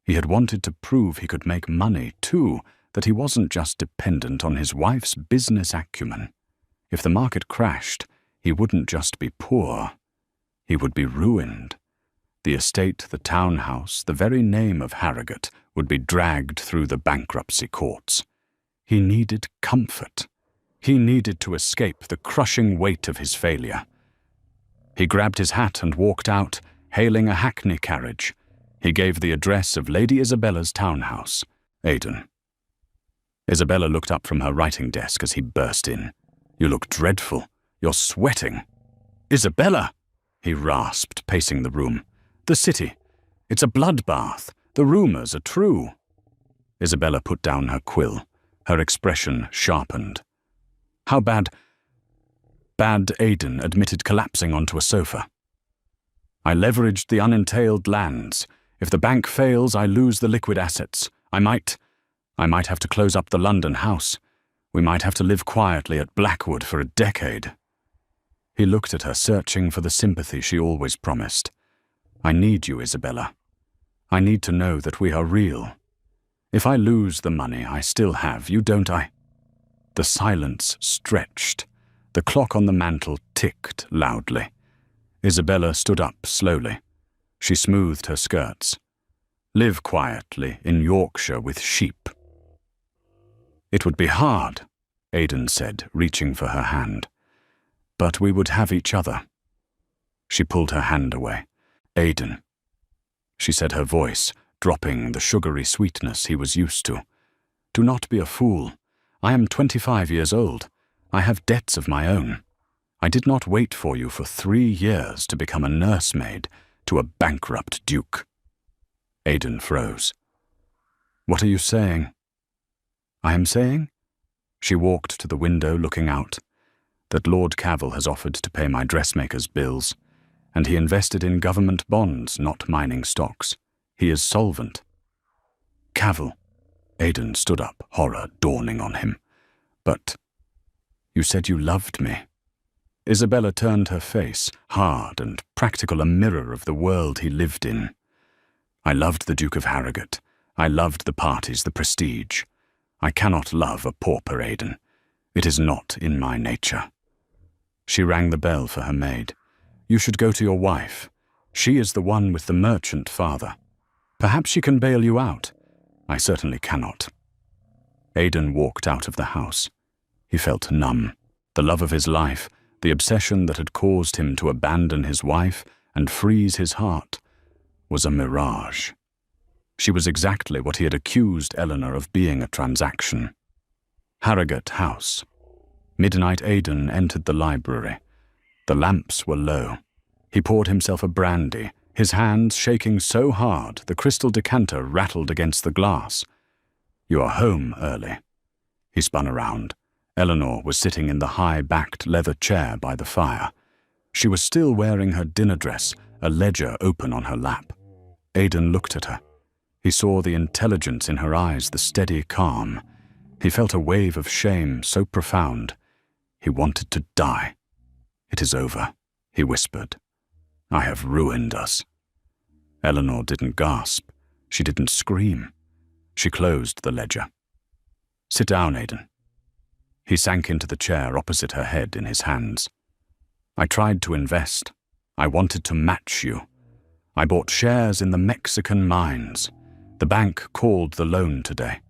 He had wanted to prove he could make money, too, that he wasn't just dependent on his wife's business acumen. If the market crashed, he wouldn't just be poor. He would be ruined. The estate, the townhouse, the very name of Harrogate would be dragged through the bankruptcy courts. He needed comfort. He needed to escape the crushing weight of his failure. He grabbed his hat and walked out, hailing a hackney carriage. He gave the address of Lady Isabella's townhouse, Aidan. Isabella looked up from her writing desk as he burst in. "You look dreadful. You're sweating." "Isabella!" he rasped, pacing the room. "The city. It's a bloodbath. The rumors are true." Isabella put down her quill. Her expression sharpened. "How bad?" Bad, Aidan admitted, collapsing onto a sofa. "I leveraged the unentailed lands. If the bank fails, I lose the liquid assets. I might have to close up the London house. We might have to live quietly at Blackwood for a decade." He looked at her, searching for the sympathy she always promised. "I need you, Isabella. I need to know that we are real. If I lose the money I still have, you don't I?" The silence stretched. The clock on the mantel ticked loudly. Isabella stood up slowly. She smoothed her skirts. "Live quietly in Yorkshire with sheep." "It would be hard," Aidan said, reaching for her hand. "But we would have each other." She pulled her hand away. "Aidan," she said, her voice dropping the sugary sweetness he was used to. "Do not be a fool. I am 25 years old. I have debts of my own. I did not wait for you for 3 years to become a nursemaid to a bankrupt duke." Aidan froze. "What are you saying?" "I am saying," she walked to the window looking out, "that Lord Cavell has offered to pay my dressmaker's bills, and he invested in government bonds, not mining stocks. He is solvent." "Cavell." Aidan stood up, horror dawning on him. "But you said you loved me." Isabella turned her face, hard and practical, a mirror of the world he lived in. "I loved the Duke of Harrogate. I loved the parties, the prestige. I cannot love a pauper, Aidan. It is not in my nature." She rang the bell for her maid. "You should go to your wife. She is the one with the merchant father. Perhaps she can bail you out. I certainly cannot." Aidan walked out of the house. He felt numb. The love of his life, the obsession that had caused him to abandon his wife and freeze his heart, was a mirage. She was exactly what he had accused Eleanor of being, a transaction. Harrogate House. Midnight. Aidan entered the library. The lamps were low. He poured himself a brandy, his hands shaking so hard the crystal decanter rattled against the glass. "You are home early." He spun around. Eleanor was sitting in the high-backed leather chair by the fire. She was still wearing her dinner dress, a ledger open on her lap. Aidan looked at her. He saw the intelligence in her eyes, the steady calm. He felt a wave of shame so profound. He wanted to die. "It is over," he whispered. "I have ruined us." Eleanor didn't gasp. She didn't scream. She closed the ledger. "Sit down, Aidan." He sank into the chair opposite her head in his hands. "I tried to invest. I wanted to match you. I bought shares in the Mexican mines. The bank called the loan today.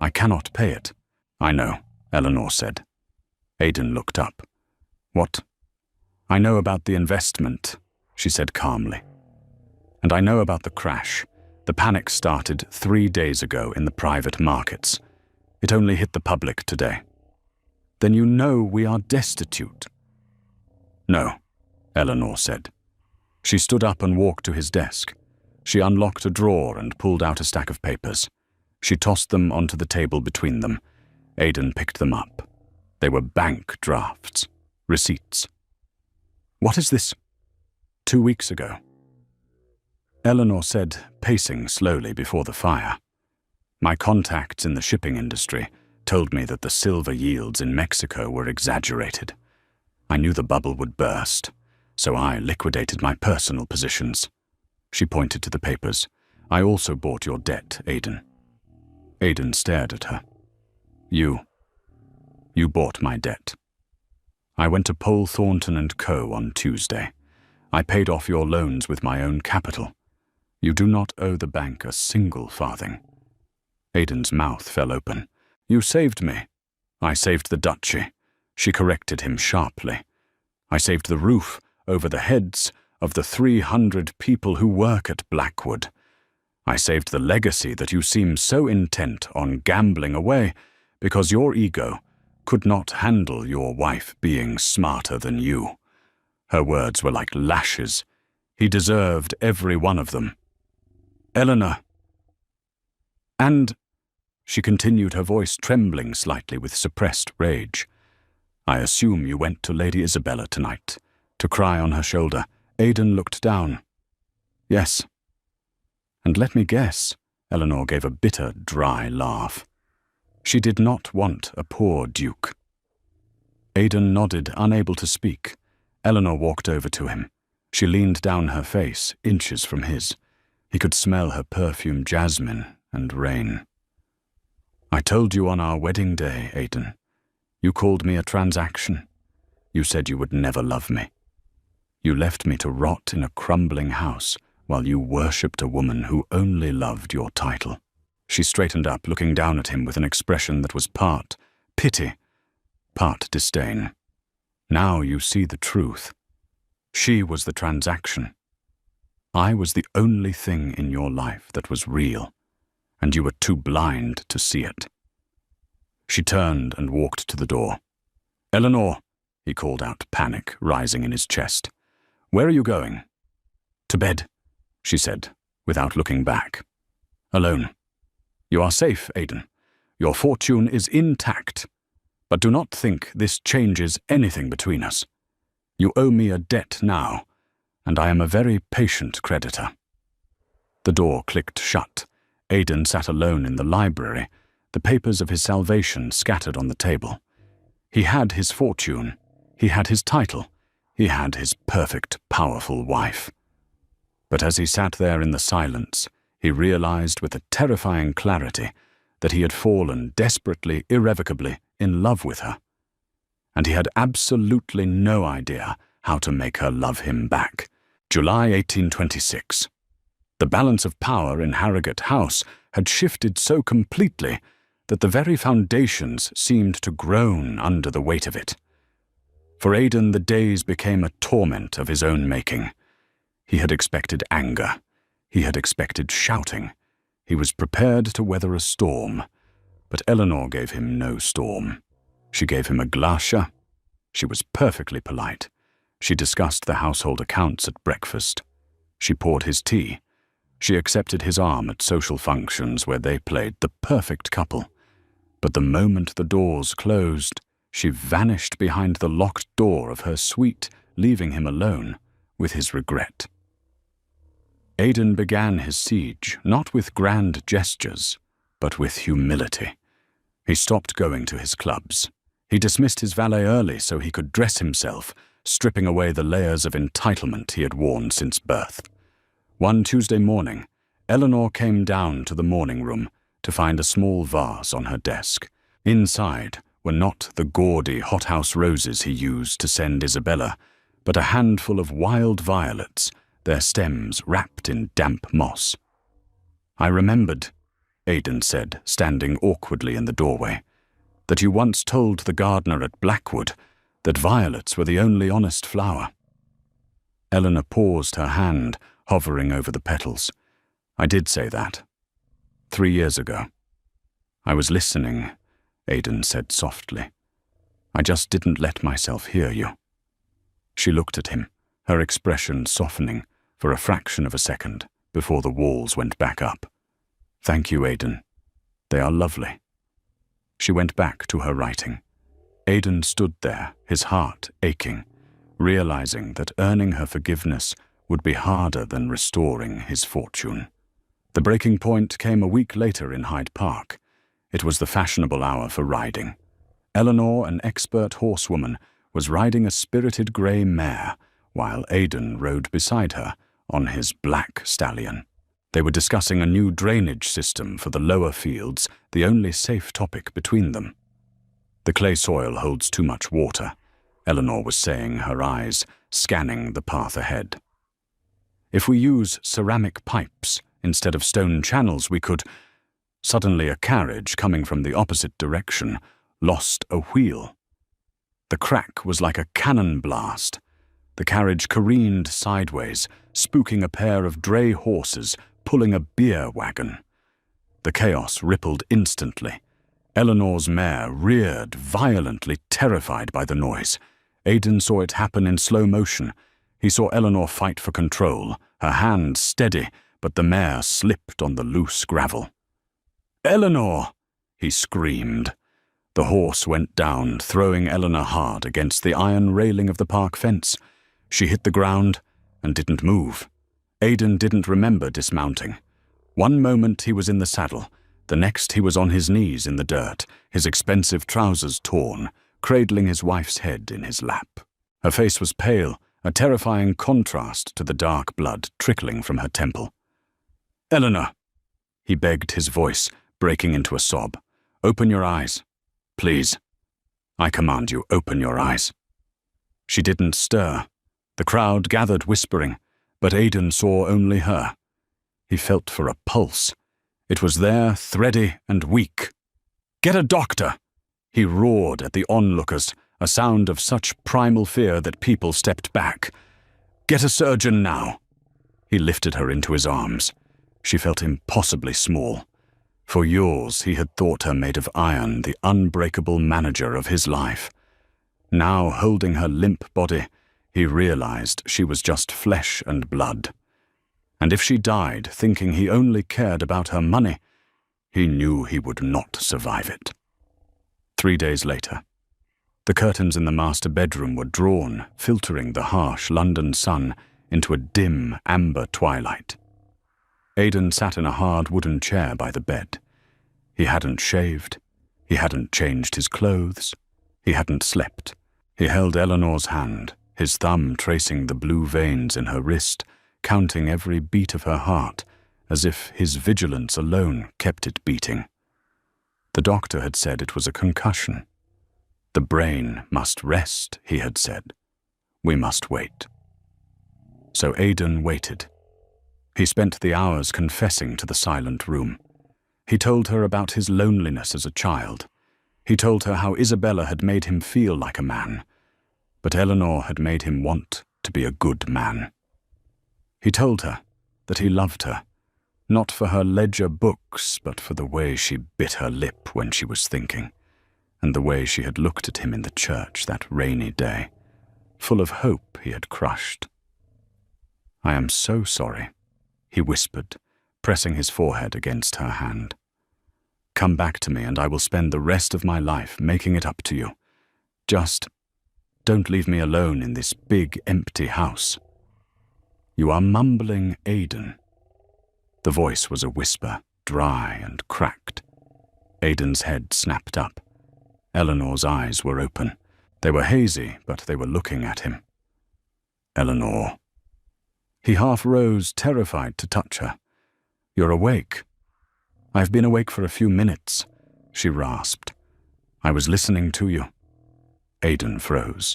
I cannot pay it." "I know," Eleanor said. Aidan looked up. "What?" "I know about the investment," she said calmly. "And I know about the crash. The panic started 3 days ago in the private markets. It only hit the public today." "Then you know we are destitute." "No," Eleanor said. She stood up and walked to his desk. She unlocked a drawer and pulled out a stack of papers. She tossed them onto the table between them. Aidan picked them up. They were bank drafts, receipts. "What is this?" 2 weeks ago. Eleanor said, pacing slowly before the fire. "My contacts in the shipping industry told me that the silver yields in Mexico were exaggerated. I knew the bubble would burst, so I liquidated my personal positions." She pointed to the papers. "I also bought your debt, Aidan." Aidan stared at her. You bought my debt. I went to Pole Thornton and Co. on Tuesday. I paid off your loans with my own capital. You do not owe the bank a single farthing." Aidan's mouth fell open. "You saved me." "I saved the duchy," she corrected him sharply. "I saved the roof over the heads of the 300 people who work at Blackwood. I saved the legacy that you seem so intent on gambling away because your ego could not handle your wife being smarter than you." Her words were like lashes. He deserved every one of them. "Eleanor." "And," she continued, her voice trembling slightly with suppressed rage, "I assume you went to Lady Isabella tonight, to cry on her shoulder." Aidan looked down. "Yes." And let me guess, Eleanor gave a bitter, dry laugh. She did not want a poor duke. Aidan nodded, unable to speak. Eleanor walked over to him. She leaned down her face, inches from his. He could smell her perfume, jasmine and rain. I told you on our wedding day, Aidan. You called me a transaction. You said you would never love me. You left me to rot in a crumbling house while you worshipped a woman who only loved your title. She straightened up, looking down at him with an expression that was part pity, part disdain. Now you see the truth. She was the transaction. I was the only thing in your life that was real, and you were too blind to see it. She turned and walked to the door. Eleanor, he called out, panic rising in his chest. Where are you going? To bed, she said, without looking back. Alone. You are safe, Aidan. Your fortune is intact. But do not think this changes anything between us. You owe me a debt now, and I am a very patient creditor. The door clicked shut. Aidan sat alone in the library, the papers of his salvation scattered on the table. He had his fortune. He had his title. He had his perfect, powerful wife. But as he sat there in the silence, he realized with a terrifying clarity that he had fallen desperately, irrevocably in love with her. And he had absolutely no idea how to make her love him back. July 1826. The balance of power in Harrogate House had shifted so completely that the very foundations seemed to groan under the weight of it. For Aidan, the days became a torment of his own making. He had expected anger. He had expected shouting. He was prepared to weather a storm. But Eleanor gave him no storm. She gave him a glacia. She was perfectly polite. She discussed the household accounts at breakfast. She poured his tea. She accepted his arm at social functions where they played the perfect couple. But the moment the doors closed, she vanished behind the locked door of her suite, leaving him alone with his regret. Aidan began his siege not with grand gestures, but with humility. He stopped going to his clubs. He dismissed his valet early so he could dress himself, stripping away the layers of entitlement he had worn since birth. One Tuesday morning, Eleanor came down to the morning room to find a small vase on her desk. Inside were not the gaudy hothouse roses he used to send Isabella, but a handful of wild violets, their stems wrapped in damp moss. I remembered, Aidan said, standing awkwardly in the doorway, that you once told the gardener at Blackwood that violets were the only honest flower. Eleanor paused, her hand hovering over the petals. I did say that. 3 years ago. I was listening, Aidan said softly. I just didn't let myself hear you. She looked at him, her expression softening for a fraction of a second before the walls went back up. Thank you, Aidan. They are lovely. She went back to her writing. Aidan stood there, his heart aching, realizing that earning her forgiveness would be harder than restoring his fortune. The breaking point came a week later in Hyde Park. It was the fashionable hour for riding. Eleanor, an expert horsewoman, was riding a spirited grey mare, while Aidan rode beside her on his black stallion. They were discussing a new drainage system for the lower fields, the only safe topic between them. The clay soil holds too much water, Eleanor was saying, her eyes scanning the path ahead. If we use ceramic pipes instead of stone channels, we could... Suddenly a carriage coming from the opposite direction lost a wheel. The crack was like a cannon blast. The carriage careened sideways, spooking a pair of dray horses pulling a beer wagon. The chaos rippled instantly. Eleanor's mare reared violently, terrified by the noise. Aidan saw it happen in slow motion. He saw Eleanor fight for control, her hand steady, but the mare slipped on the loose gravel. "Eleanor!" he screamed. The horse went down, throwing Eleanor hard against the iron railing of the park fence. She hit the ground and didn't move. Aidan didn't remember dismounting. One moment he was in the saddle, the next he was on his knees in the dirt, his expensive trousers torn, cradling his wife's head in his lap. Her face was pale, a terrifying contrast to the dark blood trickling from her temple. "Eleanor," he begged, his voice breaking into a sob. "Open your eyes. Please. I command you, open your eyes." She didn't stir. The crowd gathered whispering, but Aidan saw only her. He felt for a pulse. It was there, thready and weak. "Get a doctor!" He roared at the onlookers, a sound of such primal fear that people stepped back. "Get a surgeon now!" He lifted her into his arms. She felt impossibly small. For years he had thought her made of iron, the unbreakable manager of his life. Now, holding her limp body, he realized she was just flesh and blood. And if she died thinking he only cared about her money, he knew he would not survive it. 3 days later, the curtains in the master bedroom were drawn, filtering the harsh London sun into a dim, amber twilight. Aidan sat in a hard wooden chair by the bed. He hadn't shaved. He hadn't changed his clothes. He hadn't slept. He held Eleanor's hand, his thumb tracing the blue veins in her wrist, counting every beat of her heart, as if his vigilance alone kept it beating. The doctor had said it was a concussion. The brain must rest, he had said. We must wait. So Aidan waited. He spent the hours confessing to the silent room. He told her about his loneliness as a child. He told her how Isabella had made him feel like a man, but Eleanor had made him want to be a good man. He told her that he loved her, not for her ledger books, but for the way she bit her lip when she was thinking, and the way she had looked at him in the church that rainy day, full of hope he had crushed. "I am so sorry," he whispered, pressing his forehead against her hand. "Come back to me and I will spend the rest of my life making it up to you. Just don't leave me alone in this big, empty house." "You are mumbling, Aidan." The voice was a whisper, dry and cracked. Aidan's head snapped up. Eleanor's eyes were open. They were hazy, but they were looking at him. "Eleanor." He half rose, terrified to touch her. "You're awake." "I've been awake for a few minutes," she rasped. "I was listening to you." Aidan froze.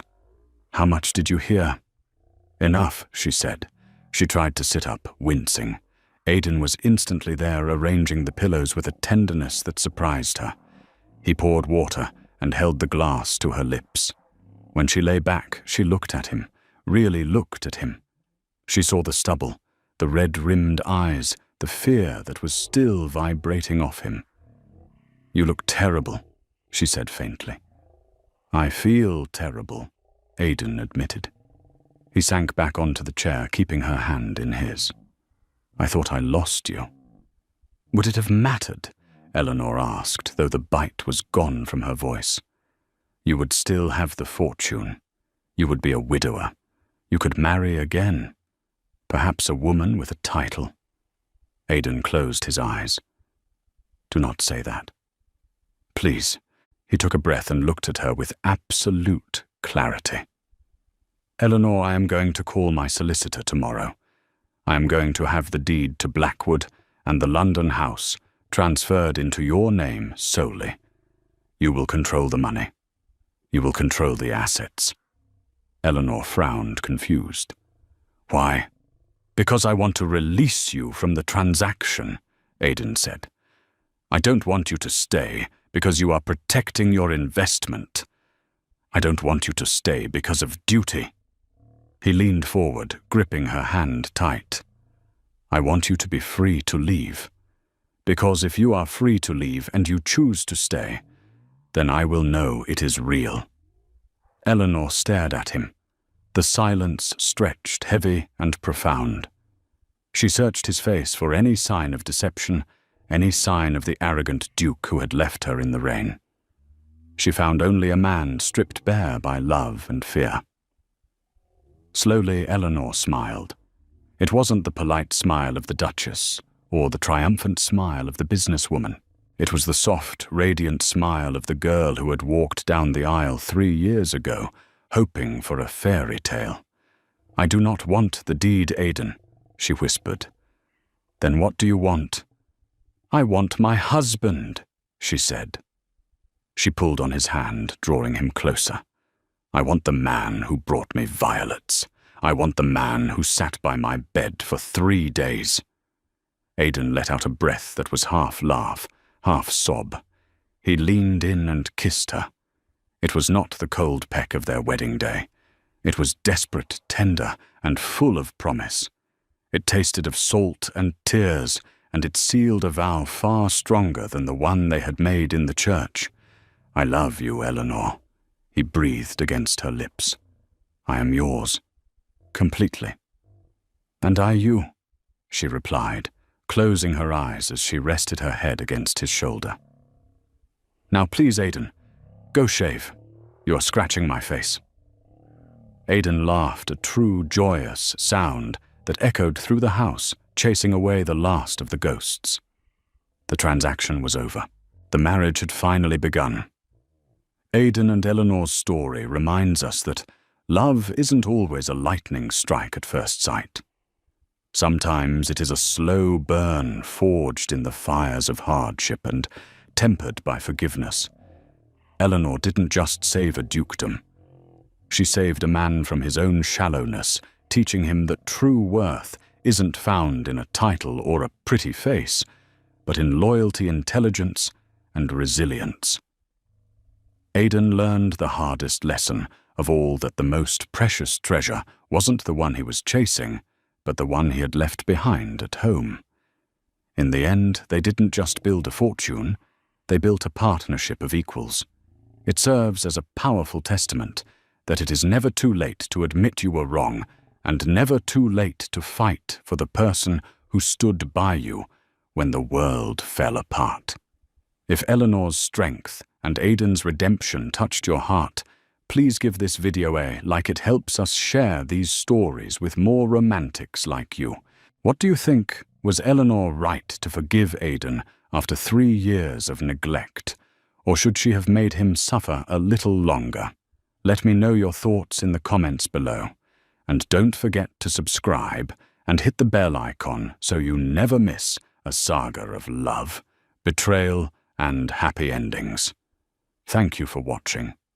"How much did you hear?" "Enough," she said. She tried to sit up, wincing. Aidan was instantly there, arranging the pillows with a tenderness that surprised her. He poured water and held the glass to her lips. When she lay back, she looked at him, really looked at him. She saw the stubble, the red-rimmed eyes, the fear that was still vibrating off him. "You look terrible," she said faintly. "I feel terrible," Aidan admitted. He sank back onto the chair, keeping her hand in his. "I thought I lost you." "Would it have mattered?" Eleanor asked, though the bite was gone from her voice. "You would still have the fortune. You would be a widower. You could marry again. Perhaps a woman with a title." Aidan closed his eyes. "Do not say that. Please." He took a breath and looked at her with absolute clarity. "Eleanor, I am going to call my solicitor tomorrow. I am going to have the deed to Blackwood and the London house transferred into your name solely. You will control the money. You will control the assets." Eleanor frowned, confused. "Why?" "Because I want to release you from the transaction," Aidan said. "I don't want you to stay because you are protecting your investment. I don't want you to stay because of duty." He leaned forward, gripping her hand tight. "I want you to be free to leave. Because if you are free to leave and you choose to stay, then I will know it is real." Eleanor stared at him. The silence stretched, heavy and profound. She searched his face for any sign of deception, any sign of the arrogant duke who had left her in the rain. She found only a man stripped bare by love and fear. Slowly, Eleanor smiled. It wasn't the polite smile of the Duchess, or the triumphant smile of the businesswoman. It was the soft, radiant smile of the girl who had walked down the aisle 3 years ago, hoping for a fairy tale. "I do not want the deed, Aidan," she whispered. "Then what do you want?" "I want my husband," she said. She pulled on his hand, drawing him closer. "I want the man who brought me violets. I want the man who sat by my bed for 3 days. Aidan let out a breath that was half laugh, half sob. He leaned in and kissed her. It was not the cold peck of their wedding day. It was desperate, tender, and full of promise. It tasted of salt and tears, and it sealed a vow far stronger than the one they had made in the church. "I love you, Eleanor," he breathed against her lips. "I am yours, completely." "And I you," she replied, closing her eyes as she rested her head against his shoulder. "Now please, Aidan, go shave. You are scratching my face." Aidan laughed, a true, joyous sound that echoed through the house, chasing away the last of the ghosts. The transaction was over. The marriage had finally begun. Aidan and Eleanor's story reminds us that love isn't always a lightning strike at first sight. Sometimes it is a slow burn forged in the fires of hardship and tempered by forgiveness. Eleanor didn't just save a dukedom. She saved a man from his own shallowness, teaching him that true worth isn't found in a title or a pretty face, but in loyalty, intelligence, and resilience. Aidan learned the hardest lesson of all, that the most precious treasure wasn't the one he was chasing, but the one he had left behind at home. In the end, they didn't just build a fortune, they built a partnership of equals. It serves as a powerful testament that it is never too late to admit you were wrong, and never too late to fight for the person who stood by you when the world fell apart. If Eleanor's strength and Aidan's redemption touched your heart, please give this video a like. It helps us share these stories with more romantics like you. What do you think? Was Eleanor right to forgive Aidan after 3 years of neglect? Or should she have made him suffer a little longer? Let me know your thoughts in the comments below. And don't forget to subscribe and hit the bell icon so you never miss a saga of love, betrayal, and happy endings. Thank you for watching.